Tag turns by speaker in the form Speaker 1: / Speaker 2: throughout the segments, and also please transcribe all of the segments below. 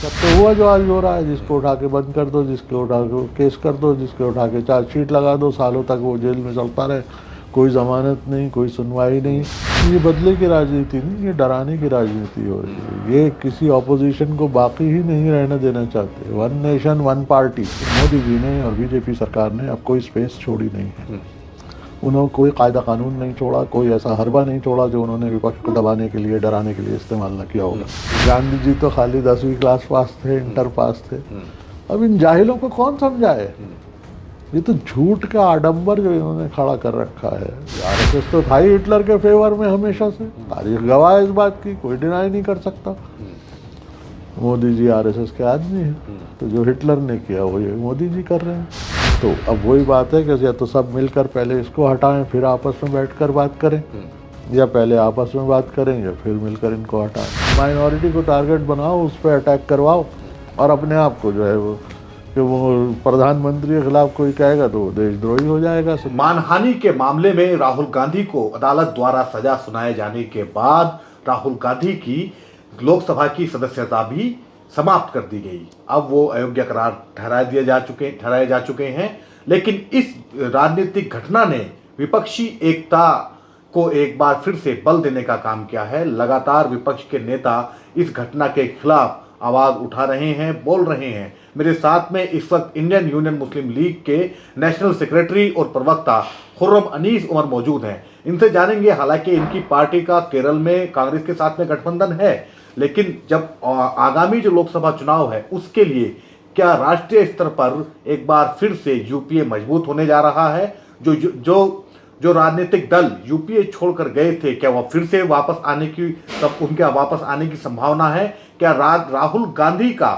Speaker 1: सब तो हुआ जो आज हो रहा है, जिसको उठा के बंद कर दो, जिसको उठा के केस कर दो, जिसको उठा के चार्जशीट लगा दो, सालों तक वो जेल में चलता रहे, कोई जमानत नहीं, कोई सुनवाई नहीं। ये बदले की राजनीति नहीं, ये डराने की राजनीति हो रही है। ये किसी ऑपोजिशन को बाकी ही नहीं रहने देना चाहते। One nation one party. Modi ji ने और बीजेपी सरकार ने अब कोई स्पेस छोड़ी नहीं है। उन्होंने कोई कायदा कानून नहीं छोड़ा, कोई ऐसा हरबा नहीं छोड़ा जो उन्होंने विपक्ष को दबाने के लिए, डराने के लिए इस्तेमाल न किया होगा। गांधी जी तो खाली 10वीं क्लास पास थे, इंटर पास थे। अब इन जाहिलों को कौन समझाए? ये तो झूठ का आडंबर जो इन्होंने खड़ा कर रखा है। आरएसएस तो था ही हिटलर के फेवर में हमेशा से, तारीख गवाह है इस बात की, कोई डिनाई नहीं कर सकता। मोदी जी आरएसएस के आदमी हैं, तो जो हिटलर ने किया वो ये मोदी जी कर रहे हैं। तो अब वही बात है कि या तो सब मिलकर पहले इसको हटाएं, फिर आपस में बैठकर बात करें, या पहले आपस में बात करें या फिर मिलकर इनको हटाएं। माइनॉरिटी को टारगेट बनाओ, उस पर अटैक करवाओ, और अपने आप को जो है वो कि वो प्रधानमंत्री के खिलाफ कोई कहेगा तो वो देशद्रोही हो जाएगा।
Speaker 2: मानहानि के मामले में राहुल गांधी को अदालत द्वारा सजा सुनाए जाने के बाद राहुल गांधी की लोकसभा की सदस्यता भी समाप्त कर दी गई। अब वो अयोग्य करार ठहराए जा चुके हैं। लेकिन इस राजनीतिक घटना ने विपक्षी एकता को एक बार फिर से बल देने का काम किया है। लगातार विपक्ष के नेता इस घटना के खिलाफ आवाज उठा रहे हैं, बोल रहे हैं। मेरे साथ में इस वक्त इंडियन यूनियन मुस्लिम लीग के नेशनल सेक्रेटरी और प्रवक्ता खुर्रम अनीस उमर मौजूद हैं। इनसे जानेंगे, हालांकि इनकी पार्टी का केरल में कांग्रेस के साथ में गठबंधन है, लेकिन जब आगामी जो लोकसभा चुनाव है उसके लिए क्या राष्ट्रीय स्तर पर एक बार फिर से यूपीए मजबूत होने जा रहा है? जो राजनीतिक दल यूपीए छोड़कर गए थे, क्या वह फिर से वापस आने की उनके वापस आने की संभावना है? क्या राहुल गांधी का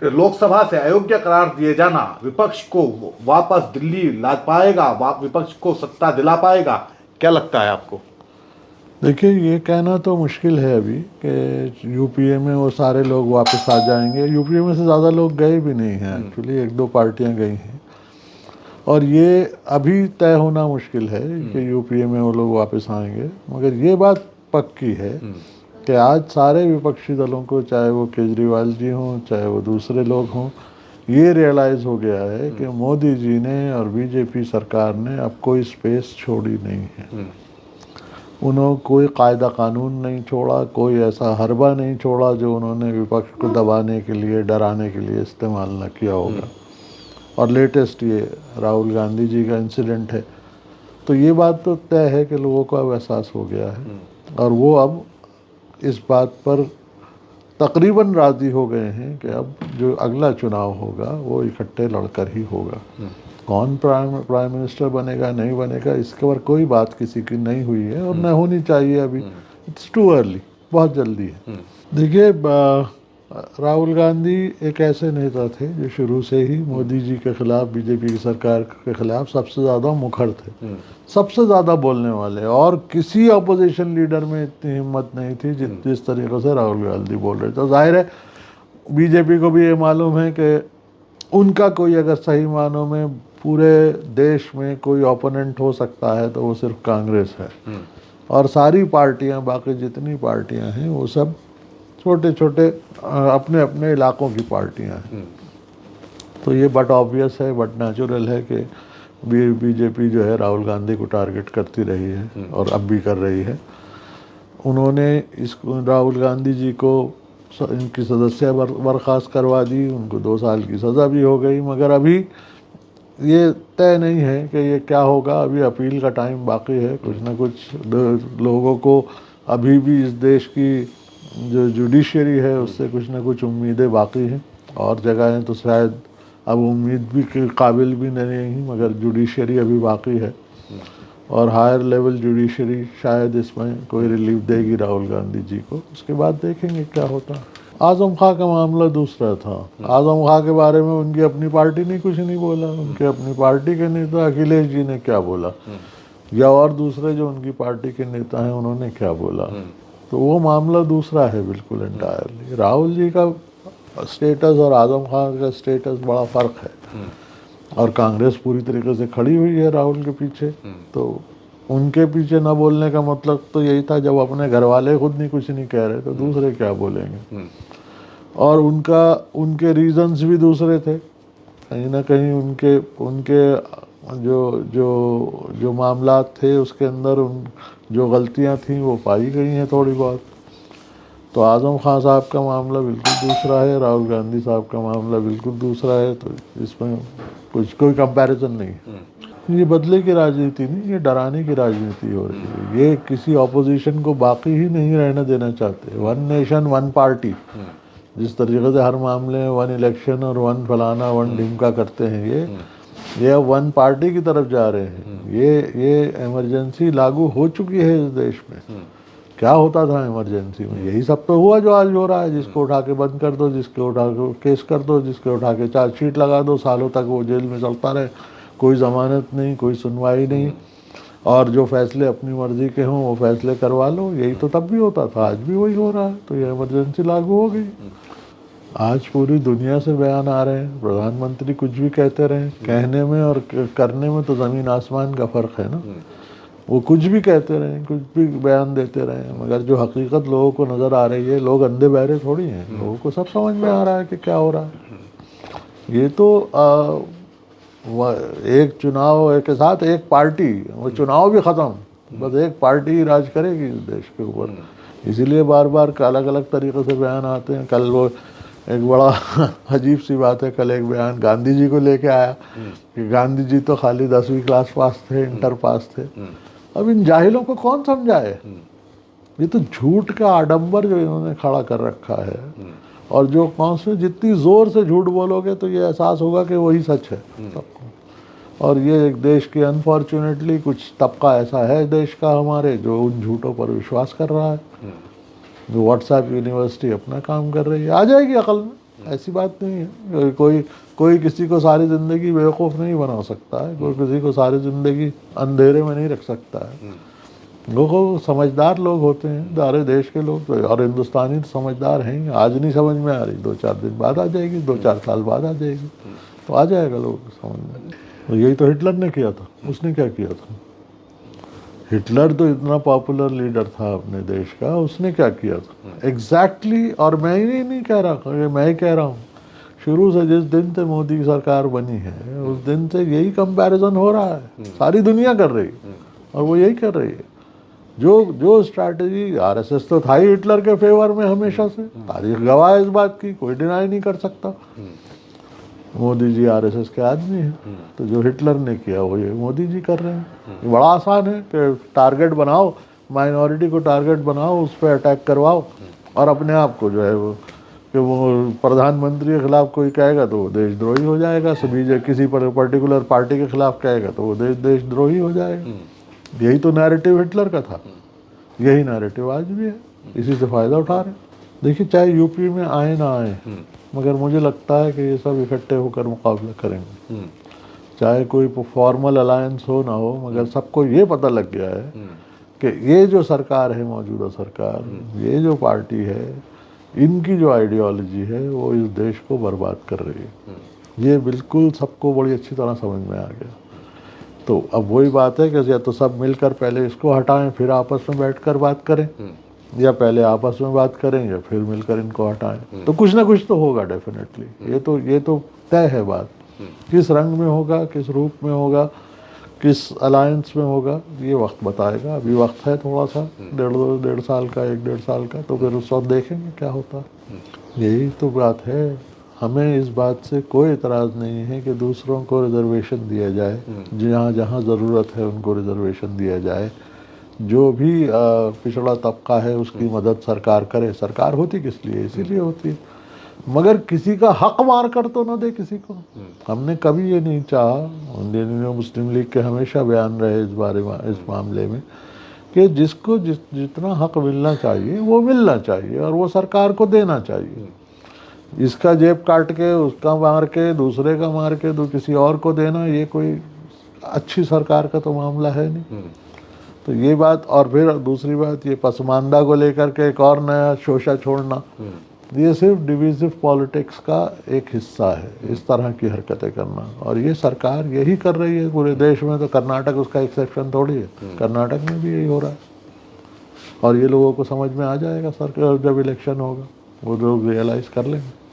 Speaker 2: लोकसभा से अयोग्य करार दिए जाना विपक्ष को वापस दिल्ली ला पाएगा, विपक्ष को सत्ता दिला पाएगा? क्या लगता है आपको?
Speaker 1: देखिए, ये कहना तो मुश्किल है अभी कि यूपीए में वो सारे लोग वापस आ जाएंगे। यूपीए में से ज़्यादा लोग गए भी नहीं हैं, एक्चुअली 1-2 पार्टियां गई हैं, और ये अभी तय होना मुश्किल है कि यूपीए में वो लोग वापस आएंगे। मगर ये बात पक्की है कि आज सारे विपक्षी दलों को, चाहे वो केजरीवाल जी हों, चाहे वो दूसरे लोग हों, ये रियलाइज़ हो गया है कि मोदी जी ने और बीजेपी सरकार ने अब कोई स्पेस छोड़ी नहीं है। उन्होंने कोई कायदा कानून नहीं छोड़ा, कोई ऐसा हरबा नहीं छोड़ा जो उन्होंने विपक्ष को दबाने के लिए, डराने के लिए इस्तेमाल न किया होगा। और लेटेस्ट ये राहुल गांधी जी का इंसिडेंट है, तो ये बात तो तय है कि लोगों को अब एहसास हो गया है, और वो अब इस बात पर तकरीबन राज़ी हो गए हैं कि अब जो अगला चुनाव होगा वो इकट्ठे लड़कर ही होगा। कौन प्राइम मिनिस्टर बनेगा, नहीं बनेगा, इसके पर कोई बात किसी की नहीं हुई है और न होनी चाहिए अभी। इट्स टू अर्ली, बहुत जल्दी है। देखिए, राहुल गांधी एक ऐसे नेता थे जो शुरू से ही मोदी जी के खिलाफ, बीजेपी की सरकार के खिलाफ सबसे ज़्यादा मुखर थे, सबसे ज़्यादा बोलने वाले, और किसी अपोजिशन लीडर में इतनी हिम्मत नहीं थी जिस तरीक़े से राहुल गांधी बोल रहे थे। तो जाहिर है बीजेपी को भी ये मालूम है कि उनका कोई अगर सही मानों में पूरे देश में कोई ओपोनेंट हो सकता है तो वो सिर्फ कांग्रेस है, और सारी पार्टियां, बाकी जितनी पार्टियां हैं वो सब छोटे छोटे अपने अपने इलाकों की पार्टियां हैं। तो ये बट ऑब्वियस है, बट नेचुरल है कि बीजेपी जो है राहुल गांधी को टारगेट करती रही है और अब भी कर रही है। उन्होंने इसको, राहुल गांधी जी को, इनकी सदस्य बर्खास्त करवा दी, उनको 2 साल की सज़ा भी हो गई, मगर अभी ये तय नहीं है कि ये क्या होगा। अभी अपील का टाइम बाकी है। कुछ ना कुछ लोगों को अभी भी इस देश की जो जुडिशरी है उससे कुछ ना कुछ उम्मीदें बाकी हैं, और जगहें तो शायद अब उम्मीद भी के काबिल भी नहीं, मगर जुडिशरी अभी बाकी है, और हायर लेवल जुडिशरी शायद इसमें कोई रिलीफ देगी राहुल गांधी जी को। उसके बाद देखेंगे क्या होता है। आजम खां का मामला दूसरा था। आजम खां के बारे में उनकी अपनी पार्टी ने कुछ नहीं बोला, उनके अपनी पार्टी के नेता अखिलेश जी ने क्या बोला, या और दूसरे जो उनकी पार्टी के नेता हैं उन्होंने क्या बोला, तो वो मामला दूसरा है बिल्कुल एंटायरली। राहुल जी का स्टेटस और आजम खां का स्टेटस बड़ा फ़र्क है, और कांग्रेस पूरी तरीके से खड़ी हुई है राहुल के पीछे। तो उनके पीछे ना बोलने का मतलब तो यही था, जब अपने घर वाले खुद नहीं कुछ नहीं कह रहे तो दूसरे क्या बोलेंगे। और उनके रीजंस भी दूसरे थे। कहीं ना कहीं उनके उनके जो मामलात थे उसके अंदर जो गलतियां थी वो पाई गई हैं थोड़ी बहुत। तो आज़म खान साहब का मामला बिल्कुल दूसरा है, राहुल गांधी साहब का मामला बिल्कुल दूसरा है। तो इसमें कोई कंपैरिजन नहीं है। ये बदले की राजनीति नहीं, ये डराने की राजनीति हो रही है। ये किसी ऑपोजिशन को बाकी ही नहीं रहने देना चाहते। वन नेशन वन पार्टी, जिस तरीके से हर मामले में वन इलेक्शन और वन फलाना वन ढिमका करते हैं, ये अब वन पार्टी की तरफ जा रहे हैं। ये इमरजेंसी लागू हो चुकी है इस देश में। क्या होता था इमरजेंसी में? यही सब तो हुआ जो आज हो रहा है। जिसको उठा के बंद कर दो, जिसके उठा के केस कर दो, जिसके उठा के चार्जशीट लगा दो, सालों तक वो जेल में चलता रहे, कोई जमानत नहीं, कोई सुनवाई नहीं, और जो फैसले अपनी मर्जी के हों वो फैसले करवा लो। यही तो तब भी होता था, आज भी वही हो रहा है। तो ये इमरजेंसी लागू हो गई। आज पूरी दुनिया से बयान आ रहे हैं, प्रधानमंत्री कुछ भी कहते रहे, कहने में और करने में तो ज़मीन आसमान का फ़र्क है ना। वो कुछ भी कहते रहे, कुछ भी बयान देते रहे, मगर जो हकीकत लोगों को नज़र आ रही है, लोग अंधे बहरे थोड़ी हैं, लोगों को सब समझ में आ रहा है कि क्या हो रहा है। ये तो एक चुनाव के साथ एक पार्टी, वो चुनाव भी ख़त्म, बस एक पार्टी ही राज करेगी इस देश के ऊपर। इसीलिए बार बार अलग अलग तरीक़े से बयान आते हैं। कल वो एक बड़ा अजीब सी बात है, कल एक बयान गांधी जी को लेके आया कि गांधी जी तो खाली 10वीं क्लास पास थे, इंटर पास थे। अब इन जाहिलों को कौन समझाए? ये तो झूठ का आडंबर जो इन्होंने खड़ा कर रखा है। और जो कौन से जितनी ज़ोर से झूठ बोलोगे तो ये एहसास होगा कि वही सच है सबको। और ये एक देश के अनफॉर्चुनेटली कुछ तबका ऐसा है देश का हमारे जो उन झूठों पर विश्वास कर रहा है। जो व्हाट्सएप यूनिवर्सिटी अपना काम कर रही है, आ जाएगी अकल में, ऐसी बात नहीं है। कोई किसी को सारी ज़िंदगी बेवकूफ़ नहीं बना सकता है, कोई किसी को सारी ज़िंदगी अंधेरे में नहीं रख सकता है। लोग समझदार लोग होते हैं, सारे देश के लोग, और हिंदुस्तानी तो समझदार हैं। आज नहीं समझ में आ रही, 2-4 दिन बाद आ जाएगी, 2-4 साल बाद आ जाएगी, तो आ जाएगा लोग समझ में। तो यही तो हिटलर ने किया था। उसने क्या किया था? हिटलर तो इतना पॉपुलर लीडर था अपने देश का, उसने क्या किया था एग्जैक्टली। और मैं ही नहीं कह रहा, मैं ही कह रहा हूँ, शुरू से जिस दिन से मोदी की सरकार बनी है उस दिन से यही कंपैरिजन हो रहा है। सारी दुनिया कर रही है और वो यही कर रही है। जो स्ट्रैटेजी, आरएसएस तो था ही हिटलर के फेवर में हमेशा से, तारीख गवाह है इस बात की, कोई डिनाई नहीं कर सकता। मोदी जी आरएसएस के आदमी हैं, तो जो हिटलर ने किया वो ये मोदी जी कर रहे हैं। ये बड़ा आसान है कि टारगेट बनाओ, माइनॉरिटी को टारगेट बनाओ, उस पर अटैक करवाओ, और अपने आप को जो है वो प्रधानमंत्री के खिलाफ कोई कहेगा तो वो देशद्रोही हो जाएगा, किसी पर्टिकुलर पार्टी के खिलाफ कहेगा तो वो देशद्रोही हो जाएगा। यही तो नैरेटिव हिटलर का था, यही नैरेटिव आज भी है, इसी से फ़ायदा उठा रहे हैं। देखिए, चाहे यूपी में आए ना आए, मगर मुझे लगता है कि ये सब इकट्ठे होकर मुकाबला करेंगे। चाहे कोई फॉर्मल अलायंस हो ना हो, मगर सबको ये पता लग गया है कि ये जो सरकार है, मौजूदा सरकार, ये जो पार्टी है, इनकी जो आइडियोलॉजी है वो इस देश को बर्बाद कर रही है। ये बिल्कुल सबको बड़ी अच्छी तरह समझ में आ गया। तो अब वही बात है कि या तो सब मिलकर पहले इसको हटाएं, फिर आपस में बैठकर बात करें, या पहले आपस में बात करें या फिर मिलकर इनको हटाएं। तो कुछ ना कुछ तो होगा डेफिनेटली। ये तो तय है बात। किस रंग में होगा, किस रूप में होगा, किस अलायंस में होगा, ये वक्त बताएगा। अभी वक्त है थोड़ा सा, 1.5 साल का, 1-1.5 साल का, तो फिर उस वक्त देखेंगे क्या होता। यही तो बात है। हमें इस बात से कोई एतराज़ नहीं है कि दूसरों को रिजर्वेशन दिया जाए, जहाँ जहाँ ज़रूरत है उनको रिजर्वेशन दिया जाए। जो भी पिछड़ा तबका है उसकी मदद सरकार करे। सरकार होती किस लिए? इसीलिए होती है, मगर किसी का हक मार कर तो ना दे किसी को। हमने कभी ये नहीं चाहा, इंडियन मुस्लिम लीग के हमेशा बयान रहे इस बारे में, इस मामले में, कि जिसको जितना हक मिलना चाहिए वो मिलना चाहिए और वो सरकार को देना चाहिए। इसका जेब काट के, उसका मार के, दूसरे का मार के किसी और को देना, ये कोई अच्छी सरकार का तो मामला है नहीं। तो ये बात, और फिर दूसरी बात, ये पसमानदा को लेकर के एक और नया शोशा छोड़ना, ये सिर्फ डिविजिव पॉलिटिक्स का एक हिस्सा है, इस तरह की हरकतें करना। और ये सरकार यही कर रही है पूरे देश में, तो कर्नाटक उसका एक्सेप्शन थोड़ी है। कर्नाटक में भी यही हो रहा है, और ये लोगों को समझ में आ जाएगा सरकार जब इलेक्शन होगा। वो लोग रियलाइज़ कर लेंगे।